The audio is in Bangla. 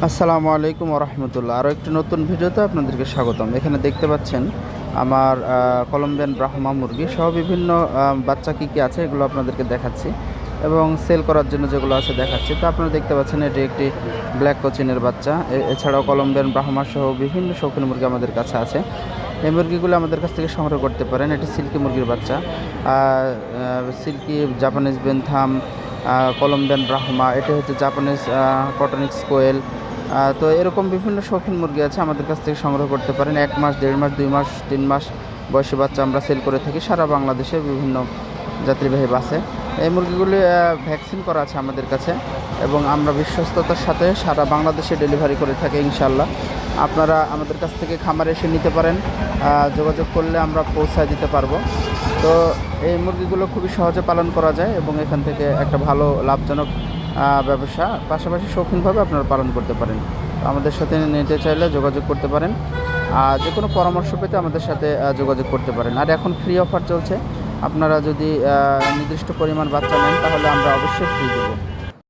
আসসালামু আলাইকুম রহমতুল্লাহ। আরও একটি নতুন ভিডিওতে আপনাদেরকে স্বাগতম। এখানে দেখতে পাচ্ছেন আমার কলম্বিয়ান ব্রাহ্মা মুরগি সহ বিভিন্ন বাচ্চা কী কী আছে এগুলো আপনাদেরকে দেখাচ্ছি এবং সেল করার জন্য যেগুলো আছে দেখাচ্ছি। তো আপনারা দেখতে পাচ্ছেন এটি একটি ব্ল্যাক কোচিনের বাচ্চা। এছাড়াও কলম্বিয়ান ব্রাহ্মা সহ বিভিন্ন শৌখিন মুরগি আমাদের কাছে আছে। এই মুরগিগুলো আমাদের কাছ থেকে সংগ্রহ করতে পারেন। এটি সিল্কি মুরগির বাচ্চা, silkie, Japanese Bantam, Columbian Brahma, এটি হচ্ছে জাপানিজ কটনিক্স কোয়েল। তো এরকম বিভিন্ন শৌখিন মুরগি আছে, আমাদের কাছ থেকে সংগ্রহ করতে পারেন। 1 মাস, 1.5 মাস, 2 মাস, 3 মাস বয়সী বাচ্চা আমরা সেল করে থাকি সারা বাংলাদেশের বিভিন্ন যাত্রীবাহী বাসে। এই মুরগিগুলি ভ্যাকসিন করা আছে আমাদের কাছে এবং আমরা বিশ্বস্ততার সাথে সারা বাংলাদেশে ডেলিভারি করে থাকি ইনশাল্লাহ। আপনারা আমাদের কাছ থেকে খামারে এসে নিতে পারেন, যোগাযোগ করলে আমরা পৌঁছায় দিতে পারবো। তো এই মুরগিগুলো খুবই সহজে পালন করা যায় এবং এখান থেকে একটা ভালো লাভজনক ব্যবসা, পাশাপাশি শৌখিনভাবে আপনারা পালন করতে পারেন। তো আমাদের সাথে নিতে চাইলে যোগাযোগ করতে পারেন, যে কোনো পরামর্শ পেতে আমাদের সাথে যোগাযোগ করতে পারেন। আর এখন ফ্রি অফার চলছে, আপনারা যদি নির্দিষ্ট পরিমাণ বাচ্চা নেন তাহলে আমরা অবশ্যই ফ্রি দেবো।